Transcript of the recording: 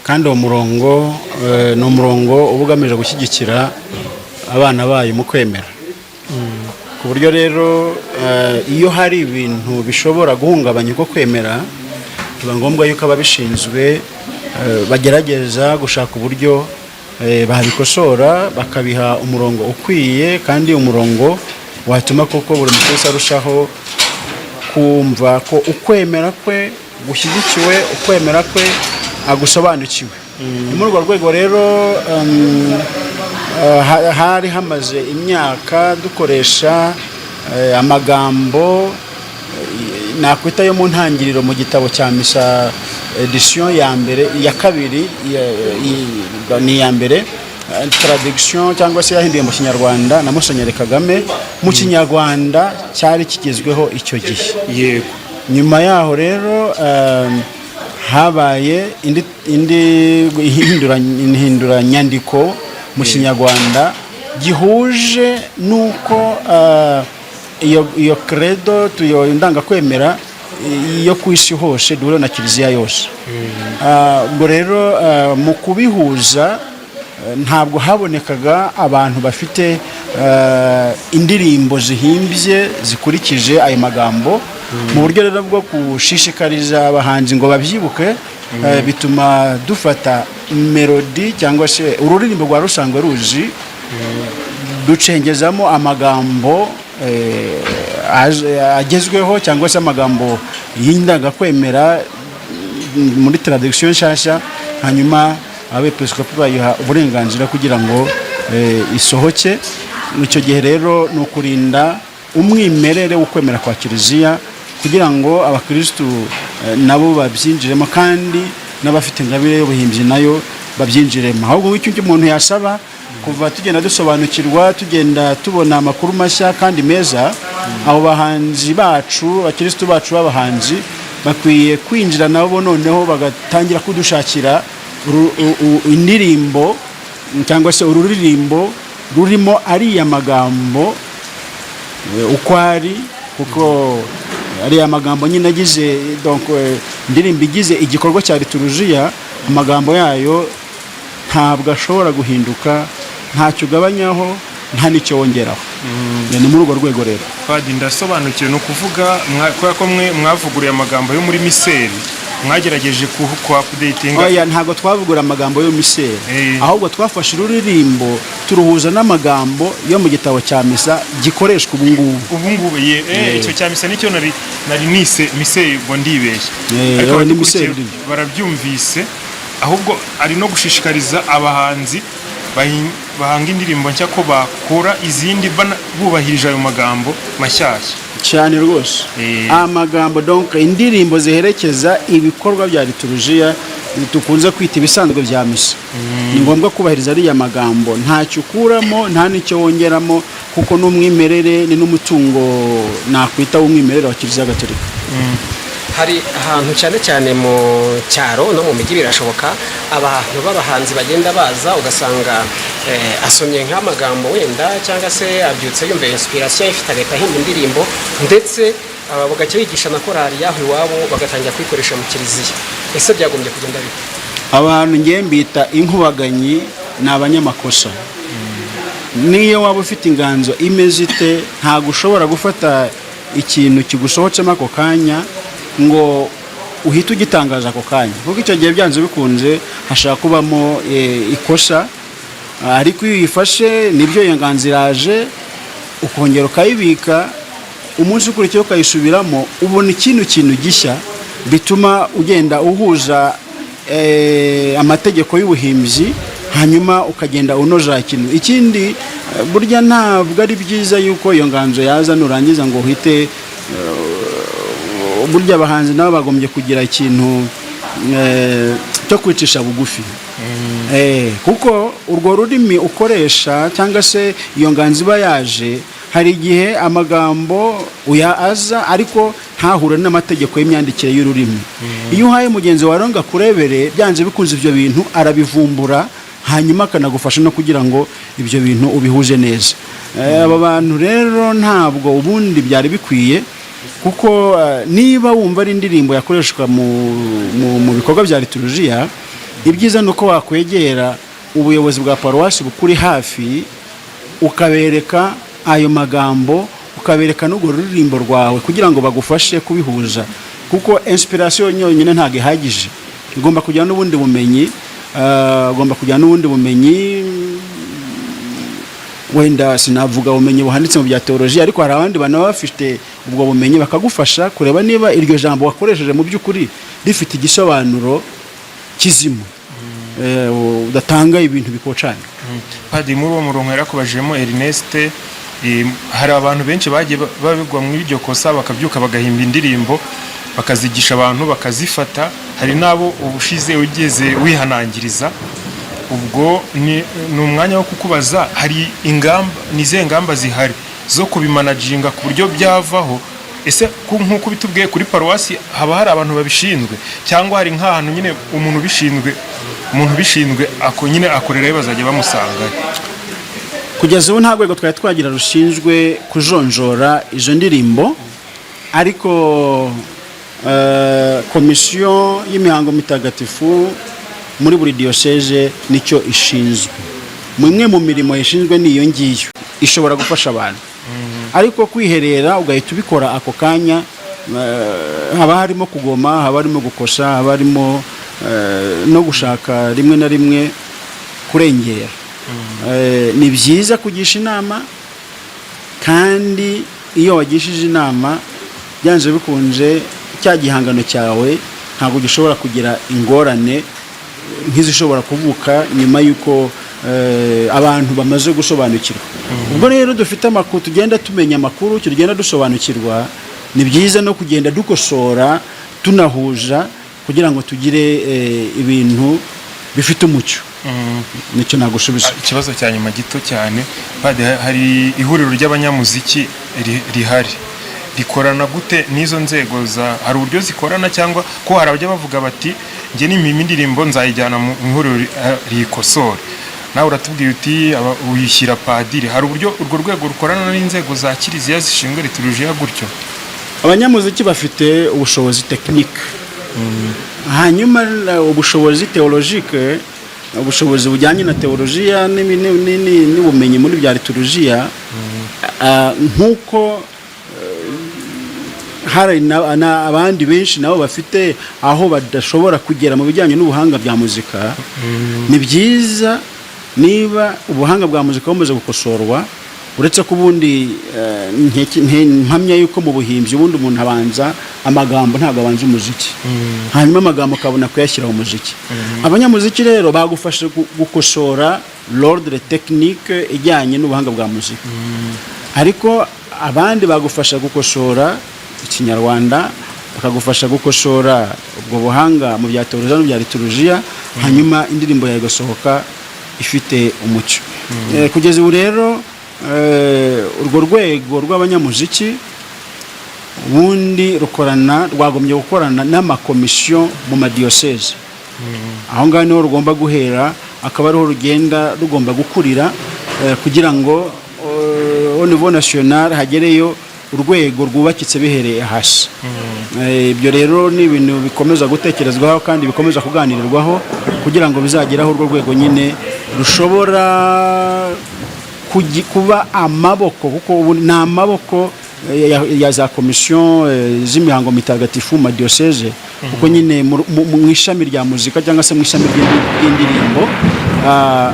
kandi uwo murongo ni umurongo uba ugamije gushyigikira abana bayo mu kwemera. Ku buryo rero iyo hari ibintu bishobora guhungabanya uko kwemera, biba ngombwa yuko ababishinzwe bagerageza gushaka uburyo babikosora, bakabiha umurongo ukwiye, kandi umurongo watuma koko buri muntu wese arushaho kumva ko ukwemera kwe gushyigikiwe, ukwemera kwe agusobanukiwe. Ni muri urwo rwego rero hari hamaze imyaka dukoresha amagambo nakwita yo mu ntangiriro mu gitabo cya misa edition ya mbere, iya kabiri ni ya mbere, traduction cyangwa se yahinduye mu Kinyarwanda na Musenyeri Kagame. Mu Kinyarwanda cyari kigezweho icyo gihe. Yego. Nyuma yaho rero habaye indi ihindura nyandiko mu Kinyarwanda gihuje nuko iyo credo tuyo ndanga kwemera yo kwisi hose duhura na Kiliziya yose. Ubwo rero mu kubihuza ntabwo habonekaga abantu bafite indirimbo zihimbye zikurikije ayo magambo, mu buryo rero bwo gushishikariza abahanzi ngo babyibuke. Bituma dufata melody cyangwa se ururirimbo rwa rusanzwe ruzi, ducengezamo amagambo agezweho cyangwa se amagambo y'indanga kwemera muri traduction nshyashya, hanyuma abepiskopi bayiha uburenganzira kugira ngo isohoke. Icyo gihe rero ni ukurinda umwimerere w'ukwemera kwa Kiliziya, kugira ngo abakristu nabo babyinjiremo, kandi n'abafite ingabire y'ubuhimbyi nayo babyinjiremo. Ahubwo icyo umuntu yasaba, kuva tugenda dusobanukirwa, tugenda tubona amakuru mashya kandi meza, abo bahanzi bacu, abakristu bacu b'abahanzi bakwiye kwinjira nabo noneho bagatangira kudushakira indirimbo cyangwa se ururirimbo rurimo ariya magambo uko ari, kuko ariya magambo nyine agize donc indirimbo igize igikorwa cya liturujia, amagambo yayo ntabwo ashobora guhinduka, ntacyo ugabanyaho nta n'icyo wongeraho. Ni muri urwo rwego rero Padiri ndasobanukiwe, no kuvuga kubera ko mwe mwavuguriye amagambo yo muri miseri, mwagerageje ku-updatinga. Oya, ntabwo twavugura amagambo yo miseri, ahubwo twafashe ururirimbo turuhuza n'amagambo yo mu gitabo cya misa gikoreshwa ubu ngubu. Icyo cya misa nicyo nari nise miseri, ngo ndibeshye. Ariko ni miseri barabyumvise, ahubwo ari no gushishikariza abahanzi bahanga indirimbo nshya ko bakora izindi bubahirije ayo magambo mashyashya cyane rwose. Amagambo donc indirimbo ziherekeza ibikorwa bya liturujia tukunze kwita ibisanzwe bya misa. Ni ngombwa kubahiriza ariya magambo, ntacyo ukuramo nta n'icyo wongeramo, kuko n'umwimerere ni n'umutungo nakwita w'umwimerere wa Kiliziya Gatolika. Hari ahantu cyane cyane mu cyaro no mu mijyi birashoboka abantu b'abahanzi bagenda baza, ugasanga asomye nk'amagambo wenda, cyangwa se abyutse yumva inspiration ifite leta himba indirimbo, ndetse bagacyo yigisha na korali yaho iwabo bagatangira kwikoresha mu Kiliziya. Ese byagombye kugenda bite? Abantu ngiye mbita inkubaganyi ni abanyamakosa. Niyo waba ufite inganzo imeze ite, ntabwo ushobora gufata ikintu kigusohotsemo ako kanya ngo uhita ugitangaza ako kanya, kuko icyo gihe byanze bikunze hashaka kubamo ikosa. Ariko iyo uyifashe nibyo iyo nganzo iraje, ukongera ukayibika, umunsi ukurikiyeho ukayisubiramo, ubona ikintu gishya, bituma ugenda uhuza amategeko y'ubuhimbyi, hanyuma ukagenda unoza ikintu. Ikindi burya ntabwo ari byiza yuko iyo nganzo yaza nurangiza ngo uhite. Burya abahanzi nabo bagombye kugira ikintu cyo kwicisha bugufi, kuko urwo rurimi ukoresha cyangwa se iyo nganzo iba yaje, hari igihe amagambo uyaza ariko ntahure n'amategeko y'imyandikire y'ururimi. Iyo uhaye mugenzi wawe ngo akurebere, byanze bikunze ibyo bintu arabivumbura, hanyuma akanagufasha no kugira ngo ibyo bintu ubihuje neza. Aba bantu rero ntabwo ubundi byari bikwiye, kuko niba wumva ari indirimbo yakoreshwa mu bikorwa bya liturujia, ibyiza ni uko wakwegera ubuyobozi bwa paruwasi bukuri hafi ukabereka ayo magambo, ukabereka n'urwo ruririmbo rwawe kugira ngo bagufashe kubihuza, kuko inspiration yonyine ntabwo ihagije, igomba kujyana n'ubundi bumenyi, wenda sinavuga ubumenyi buhanditse mu bya teoloji, ariko hari abandi bantu baba bafite ubwo bumenyi bakagufasha kureba niba iryo jambo wakoresheje mu by'ukuri rifite igisobanuro kizima, udatanga ibintu bikocana. Padiri, muri uwo murongo yarakubajemo Ernest, hari abantu benshi bagiye babigwa muri iryo kosa bakabyuka bagahimba indirimbo bakazigisha abantu bakazifata, hari nabo ubushize ugeze wihanangiriza. Ubwo ni umwanya wo kukubaza, hari ingamba, nize ngamba zihari zo kubimanaginga ku buryo byavaho? Ese nk'uko bitubwiye kuri paruwasi haba hari abantu babishinzwe, cyangwa hari nk'ahantu nyine umuntu ubishinzwe ako nyine akorerayo bazajya bamusanga? Kugeza ubu nta rwego twari twagira rushinzwe kujonjora izo ndirimbo, ariko komisiyo y'imihango mitagatifu muri buri diyoseze nicyo ishinzwe. Mumwe mu mirimo ishinzwe niyo ngiyo, ishobora gufasha abantu, ariko kwiherera ugahita ubikora ako kanya, haba harimo kugoma, haba harimo gukosa, haba harimo no gushaka rimwe na rimwe kurengera. Ni byiza kugisha inama, kandi iyo wagishije inama byanze bikunze cya gihangano cyawe ntabwo gishobora kugira ingorane nk'izishobora kuvuka nyuma y'uko abantu bamaze gusobanukirwa. Ubwo rero dufite amakuru, tugenda tumenya amakuru, tugenda dusobanukirwa, ni byiza no kugenda dukosora tunahuza kugira ngo tugire ibintu bifite umucyo. Nicyo nagusubiza. Ikibazo cya nyuma gito cyane, hari ihuriro ry'abanyamuziki rihari, rikorana gute n'izo nzego hari uburyo zikorana, cyangwa ko hari abajya bavuga bati njye n'impimba indirimbo nzayijyana mu ihuriro rikosora, nawe uratubwiye uti uyishyira padiri, hari uburyo urwo rwego rukorana n'inzego za kiliziya zishinzwe liturujia gutyo? Abanyamuziki bafite ubushobozi tekinike, hanyuma ubushobozi teologike, ubushobozi bujyanye na teolojiya n'ubumenyi muri bya liturujia, nk'uko hari abandi benshi nabo bafite aho badashobora kugera mu bijyanye n'ubuhanga bya muzika. Ni byiza niba ubuhanga bwa muzika bumaze gukosorwa, uretse ko ubundi mpamya yuko mu buhimbyi ubundi umuntu abanza amagambo, ntabwo abanza umuziki, hanyuma amagambo akabona kuyashyira mu muziki. Abanyamuziki rero bagufasha gukosora l'ordre technique ijyanye n'ubuhanga bwa muzika, ariko abandi bagufasha gukosora ikinyarwanda, bakagufasha gukosora ubwo buhanga mu bya teolojiya n'ibya liturujia, hanyuma indirimbo yawe igasohoka ifite umucyo. Kugeza ubu rero urwo rwego rw'abanyamuziki ubundi rwagombye gukorana n'amakomisiyo mu madiyoseze. Aho ngaho niho rugomba guhera, akaba ariho rugenda rugomba gukurira, kugira ngo au niveau national hagereyo urwego rwubakitse bihereye hasi. Ibyo rero ni ibintu bikomeza gutekerezwaho kandi bikomeza kuganirirwaho kugira ngo bizageraho urwo rwego nyine rushobora kuba amaboko, kuko ubu ni amaboko ya za komisiyo z'imihango mitagatifu mu diyoseze, kuko nyine mu ishami rya muzika cyangwa se mu ishami ry'indirimbo